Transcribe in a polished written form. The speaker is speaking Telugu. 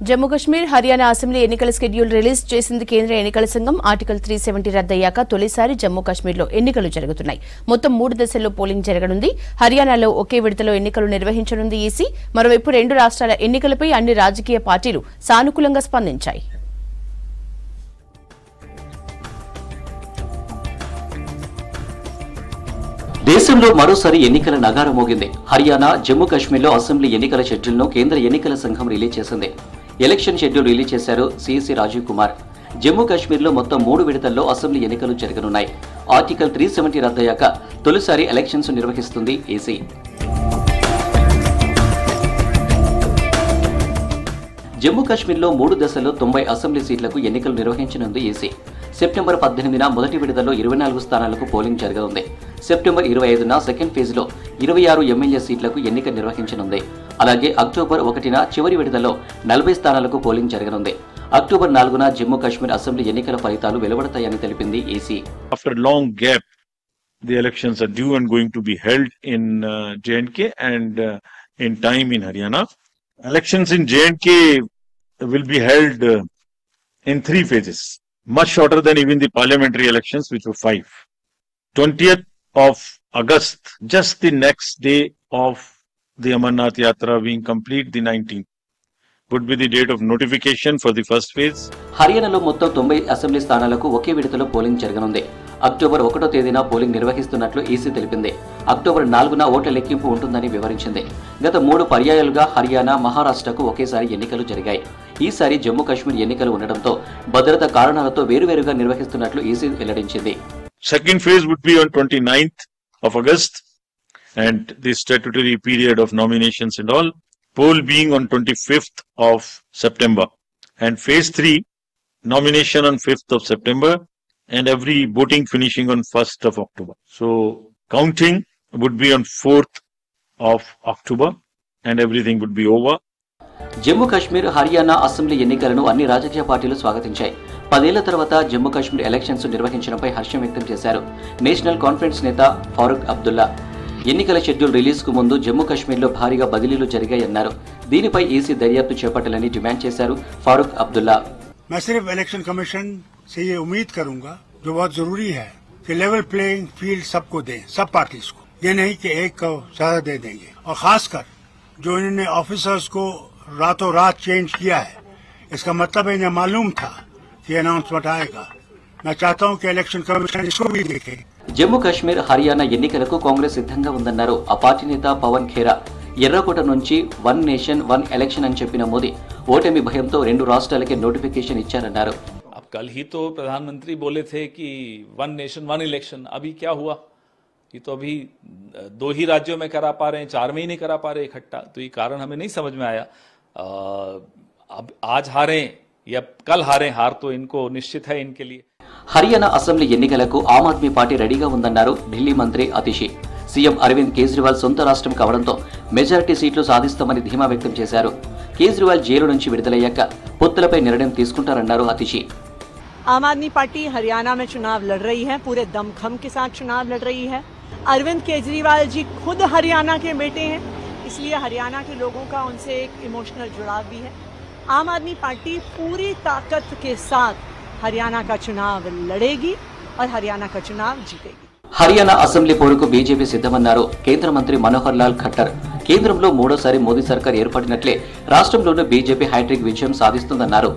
జమ్మూ కశ్మీర్ హర్యానా అసెంబ్లీ ఎన్నికల షెడ్యూల్ రిలీజ్ చేసింది కేంద్ర ఎన్నికల సంఘం. ఆర్టికల్ 370 రద్దయ్యాక తొలిసారి జమ్మూ కశ్మీర్లో ఎన్నికలు జరుగుతున్నాయి. మొత్తం 3 దశల్లో పోలింగ్ జరగనుంది. హర్యానాలో ఒకే విడతలో ఎన్నికలు నిర్వహించనుంది ఈసీ. మరోవైపు 2 రాష్ట్రాల ఎన్నికలపై అన్ని రాజకీయ పార్టీలు సానుకూలంగా స్పందించాయి. దేశంలో మరోసారి ఎన్నికల నగార మోగింది. హర్యానా, జమ్మూ కశ్మీర్లో అసెంబ్లీ ఎన్నికల షెడ్యూల్ను కేంద్ర ఎన్నికల సంఘం రిలీజ్ చేసింది. ఎలక్షన్ షెడ్యూల్ రిలీజ్ చేశారు సిఎసి రాజీవ్ కుమార్. జమ్మూ కశ్మీర్లో మొత్తం 3 విడతల్లో అసెంబ్లీ ఎన్నికలు జరగనున్నాయి. ఆర్టికల్ 370 రద్దయ్యాక తొలిసారి ఎలక్షన్స్ నిర్వహిస్తుంది ఈసీ. జమ్మూ కశ్మీర్లో 3 దశల్లో 90 అసెంబ్లీ సీట్లకు ఎన్నికలు నిర్వహించనుంది ఈసీ. సెప్టెంబర్ 18న మొదటి విడతలో 24 స్థానాలకు పోలింగ్ జరగనుంది. సెప్టెంబర్ 25న సెకండ్ ఫేజ్లో 26 ఎమ్మెల్యే సీట్లకు ఎన్నిక నిర్వహించనుంది. అలాగే అక్టోబర్ 1న చివరి విడతలో 40 స్థానాలకు పోలింగ్ జరగనుంది. అక్టోబర్ 4న జమ్మూ కాశ్మీర్ అసెంబ్లీ ఎన్నికల ఫలితాలు వెలువడతాయని తెలిపింది EC. After a long gap, the elections are due and going to be held in J&K and in time in Haryana. Elections in J&K will be held in 3 phases, much shorter than even the parliamentary elections, which were 5. 20th of August, just the next day of the Amarnath Yatra being complete, the 19th, would be the date of notification for the first phase. హర్యానాలో మొత్తం 90 అసెంబ్లీ స్థానాలకు ఒకే విడతలో పోలింగ్ జరగనుంది. అక్టోబర్ 1వ తేదీన పోలింగ్ నిర్వహిస్తున్నట్లు ఈసీ తెలిపింది. అక్టోబర్ 4న ఓట్ల లెక్కింపు ఉంటుందని వివరించింది. గత 3 పర్యాయాలుగా హర్యానా, మహారాష్ట్రకు ఒకేసారి ఎన్నికలు జరిగాయి. ఈసారి జమ్మూ కాశ్మీర్ ఎన్నికలు ఉండడంతో భద్రతా కారణాలతో వేరువేరుగా నిర్వహిస్తున్నట్లు ఈసీ వెల్లడించింది. Second phase would be on 29th of August and the statutory period of nominations and all. Poll being on 25th of September. And phase 3, nomination on 5th of September and every voting finishing on 1st of October. So counting would be on 4th of October and everything would be over. Jammu Kashmir, Haryana assembly ఎన్నికలను అన్ని రాజకీయ పార్టీలు స్వాగతించాయి. 10 ఏళ్ల తర్వాత జమ్మూ కాశ్మీర్ ఎలక్షన్స్ నిర్వహించడంపై హర్షం వ్యక్తం చేశారు నేషనల్ కాన్ఫరెన్స్ నేత ఫారూక్ అబ్దుల్లా. ఎన్నికల షెడ్యూల్ రిలీజ్ కు ముందు జమ్మూ కాశ్మీర్లో భారీగా బదిలీలు జరిగాయన్నారు. దీనిపై ఈసీ దర్యాప్తు చేపట్టాలని డిమాండ్ చేశారు ఫారూక్ అబ్దుల్లా. मैं सिर्फ इलेक्शन कमीशन से ये उम्मीद करूंगा, जो बहुत जरूरी है, कि लेवल प्लेइंग फील्ड सबको दें, सब पार्टीज को, ये नहीं कि एक को ज्यादा दे देंगे. और खासकर जो इन्होंने ऑफिसर्स को रातों रात चेंज किया है, इसका मतलब इन्हें मालूम था कि अनाउंसमेंट आएगा. मैं चाहता हूं कि इलेक्शन कमीशन इसको भी देखे. జమ్మూ కాశ్మీర్, హర్యానా ఎన్నికలకు కాంగ్రెస్ సిద్ధంగా ఉందన్నారు ఆ పార్టీ నేత పవన్ ఖేరా. ఎర్రకోట నుంచి 1 నేషన్ 1 ఎలక్షన్ అని చెప్పిన మోదీ ఓటమి భయంతో 2 రాష్ట్రాలకే నోటిఫికేషన్ ఇచ్చారన్నారు. अब कल ही तो प्रधानमंत्री बोले थे कि 1 नेशन 1 इलेक्शन, अभी क्या हुआ? ये तो अभी 2 ही राज्यों में करा पा रहे हैं, 4 में ही नहीं करा पा रहे इकट्ठा. तो ये कारण हमें नहीं समझ में आया. अब आज हारे या कल हारे, हार तो इनको निश्चित है इनके लिए. హర్యానా అసెంబ్లీ ఎన్నికలకు ఆమ్ ఆద్మీ పార్టీ రెడీగా ఉందన్నారు ఢిల్లీ మంత్రి అతిషి. సీఎం అరవింద్ కేజ్రీవాల్ సొంత రాష్ట్రం కావడంతో మెజారిటీ సీట్లు సాధిస్తామని ధీమా వ్యక్తం చేశారు. కేజ్రీవాల్ జైలు నుంచి విడుదలయ్యాక పొత్తులపై నిర్ణయం తీసుకుంటారన్నారు అతిషి. आम आदमी पार्टी हरियाणा में चुनाव लड़ रही है, पूरे दमखम के साथ चुनाव लड़ रही है. अरविंद केजरीवाल जी खुद हरियाणा के बेटे हैं, इसलिए हरियाणा के लोगों का उनसे एक इमोशनल जुड़ाव भी है. आम आदमी पार्टी पूरी ताकत के साथ हरियाणा का चुनाव लड़ेगी और हरियाणा का चुनाव जीतेगी. హర్యానా అసెంబ్లీ పోరుకు బీజేపీ సిద్ధమన్నారు కేంద్ర మంత్రి మనోహర్ లాల్ ఖట్టర్. కేంద్రంలో 3వ సారి మోదీ సర్కార్ ఏర్పడినట్లే రాష్ట్రంలోనూ బీజేపీ హ్యాట్రిక్ విజయం సాధిస్తుందన్నారు.